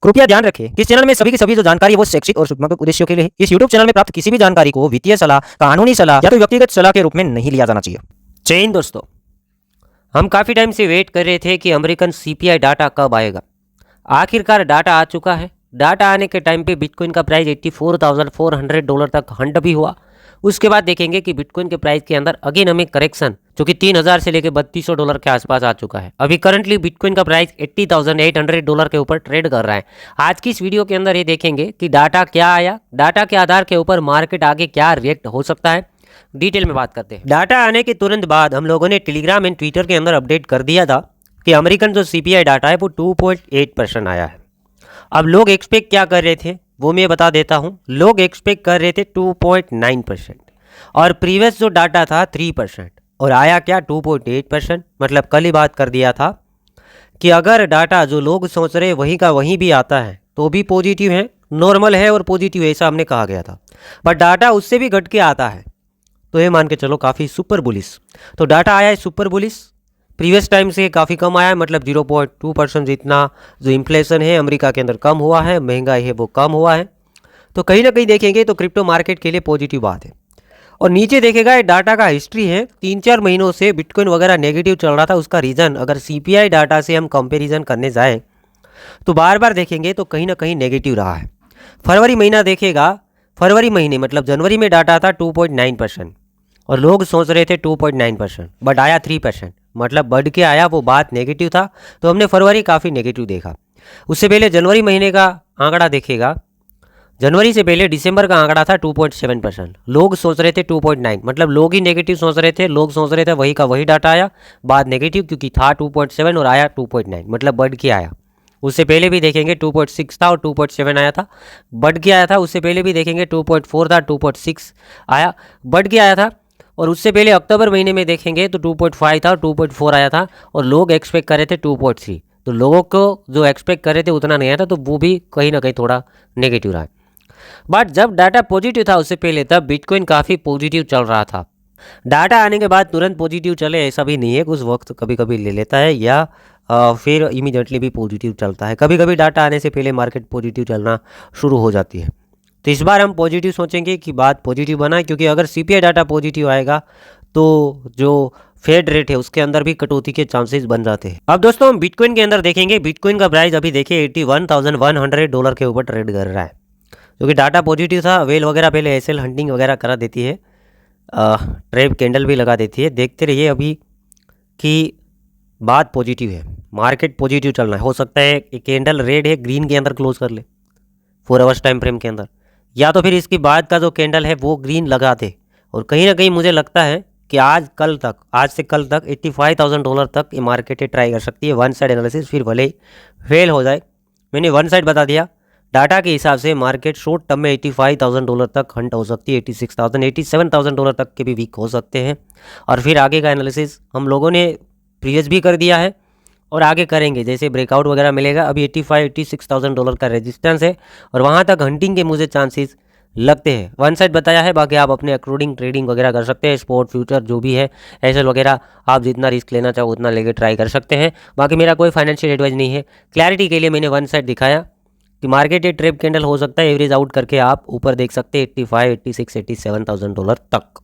कृपया ध्यान रखें कि इस चैनल में सभी की सभी जो जानकारी है वो शैक्षिक और सूचनात्मक उद्देश्यों के लिए है। इस यूट्यूब चैनल में प्राप्त किसी भी जानकारी को वित्तीय सलाह, कानूनी सलाह या तो व्यक्तिगत सलाह के रूप में नहीं लिया जाना चाहिए। जय हिंद दोस्तों, हम काफ़ी टाइम से वेट कर रहे थे कि अमेरिकन सीपीआई डाटा कब आएगा। आखिरकार डाटा आ चुका है। डाटा आने के टाइम पे बिटकॉइन का प्राइस $84,400 तक हंट भी हुआ। उसके बाद देखेंगे कि बिटकॉइन के प्राइस के अंदर अगेन हमें करेक्शन जो कि 3,000 से लेकर $3,200 के आसपास आ चुका है। अभी करंटली बिटकॉइन का प्राइस $80,800 के ऊपर ट्रेड कर रहा है। आज की इस वीडियो के अंदर ये देखेंगे कि डाटा क्या आया, डाटा के आधार के ऊपर मार्केट आगे क्या रिएक्ट हो सकता है, डिटेल में बात करते हैं। डाटा आने के तुरंत बाद हम लोगों ने टेलीग्राम एंड ट्विटर के अंदर अपडेट कर दिया था कि अमेरिकन जो सीपीआई डाटा है वो 2.8% आया है। अब लोग एक्सपेक्ट क्या कर रहे थे वो मैं बता देता हूँ। लोग एक्सपेक्ट कर रहे थे 2.9% और प्रीवियस जो डाटा था 3% और आया क्या 2.8%। मतलब कल ही बात कर दिया था कि अगर डाटा जो लोग सोच रहे वहीं का वहीं भी आता है तो भी पॉजिटिव है, नॉर्मल है और पॉजिटिव है, ऐसा हमने कहा गया था। बट डाटा उससे भी घट के आता है तो ये मान के चलो काफ़ी सुपर बुलिस। तो डाटा आया है सुपर बुलिस, प्रीवियस टाइम से काफ़ी कम आया है। मतलब 0.2% जितना जो इन्फ्लेशन है अमेरिका के अंदर कम हुआ है, महंगाई है वो कम हुआ है। तो कहीं ना कहीं देखेंगे तो क्रिप्टो मार्केट के लिए पॉजिटिव बात है। और नीचे देखेगा ये डाटा का हिस्ट्री है, 3-4 महीनों से बिटकॉइन वगैरह नेगेटिव चल रहा था। उसका रीज़न अगर सीपीआई डाटा से हम कंपेरिजन करने जाएँ तो बार बार देखेंगे तो कहीं ना कहीं नेगेटिव रहा है। फरवरी महीना देखेगा, फरवरी महीने मतलब जनवरी में डाटा था 2.9% और लोग सोच रहे थे 2.9%, बट आया 3%। मतलब बढ़ के आया, वो बात नेगेटिव था तो हमने फरवरी काफ़ी नेगेटिव देखा। उससे पहले जनवरी महीने का आंकड़ा देखेगा, जनवरी से पहले दिसंबर का आंकड़ा था 2.7%। लोग सोच रहे थे 2.9, मतलब लोग ही नेगेटिव सोच रहे थे। लोग सोच रहे थे वही का वही डाटा आया, बाद नेगेटिव क्योंकि था 2.7 और आया 2.9, मतलब बढ़ के आया। उससे पहले भी देखेंगे 2.6 था और 2.7 आया था, बढ़ के आया था। उससे पहले भी देखेंगे 2.4 था, 2.6 आया, बढ़ के आया था। और उससे पहले अक्टूबर महीने में देखेंगे तो 2.5 था और 2.4 आया था और लोग एक्सपेक्ट कर रहे थे 2.3। तो लोगों को जो एक्सपेक्ट कर रहे थे उतना नहीं आया था, तो वो भी कहीं ना कहीं थोड़ा नेगेटिव रहा। बट जब डाटा पॉजिटिव था उससे पहले, तब बिटकॉइन काफ़ी पॉजिटिव चल रहा था। डाटा आने के बाद तुरंत पॉजिटिव चले ऐसा भी नहीं है, कुछ वक्त कभी कभी ले लेता है या फिर इमीडिएटली भी पॉजिटिव चलता है। कभी कभी डाटा आने से पहले मार्केट पॉजिटिव चलना शुरू हो जाती है। तो इस बार हम पॉजिटिव सोचेंगे कि बात पॉजिटिव बनाए, क्योंकि अगर सीपीआई डाटा पॉजिटिव आएगा तो जो फेड रेट है उसके अंदर भी कटौती के चांसेस बन जाते हैं। अब दोस्तों हम बिटकॉइन के अंदर देखेंगे। बिटकॉइन का प्राइस अभी देखिए $81,100 के ऊपर ट्रेड कर रहा है, क्योंकि डाटा पॉजिटिव था। वेल वगैरह पहले एसएल हंटिंग वगैरह करा देती है, ट्रेप कैंडल भी लगा देती है। देखते रहिए अभी कि बात पॉजिटिव है, मार्केट पॉजिटिव चलना है। हो सकता है एक कैंडल रेड है ग्रीन के अंदर क्लोज कर ले 4 आवर्स टाइम फ्रेम के अंदर, या तो फिर इसके बाद का जो कैंडल है वो ग्रीन लगा दे। और कहीं ना कहीं मुझे लगता है कि आज से कल तक $85,000 तक ये मार्केट ट्राई कर सकती है। वन साइड एनालिसिस फिर भले ही फेल हो जाए, मैंने वन साइड बता दिया। डाटा के हिसाब से मार्केट शॉर्ट टर्म में $85,000 तक हंट हो सकती है, $86,000 $87,000 तक के भी वीक हो सकते हैं। और फिर आगे का एनालिसिस हम लोगों ने प्रीवियस भी कर दिया है और आगे करेंगे, जैसे ब्रेकआउट वगैरह मिलेगा। अभी $85,000 का रेजिस्टेंस है और वहाँ तक हंटिंग के मुझे चांसेस लगते हैं। वन साइड बताया है, बाकी आप अपने अकॉर्डिंग ट्रेडिंग वगैरह कर सकते हैं। स्पॉट फ्यूचर जो भी है, एसएल वगैरह, आप जितना रिस्क लेना चाहो उतना लेके ट्राई कर सकते हैं। बाकी मेरा कोई फाइनेंशियल एडवाइस नहीं है, क्लैरिटी के लिए मैंने वन साइड दिखाया कि मार्केट ये ट्रेप कैंडल हो सकता है। एवरेज आउट करके आप ऊपर देख सकते हैं $85,000 $86,000 $87,000 तक।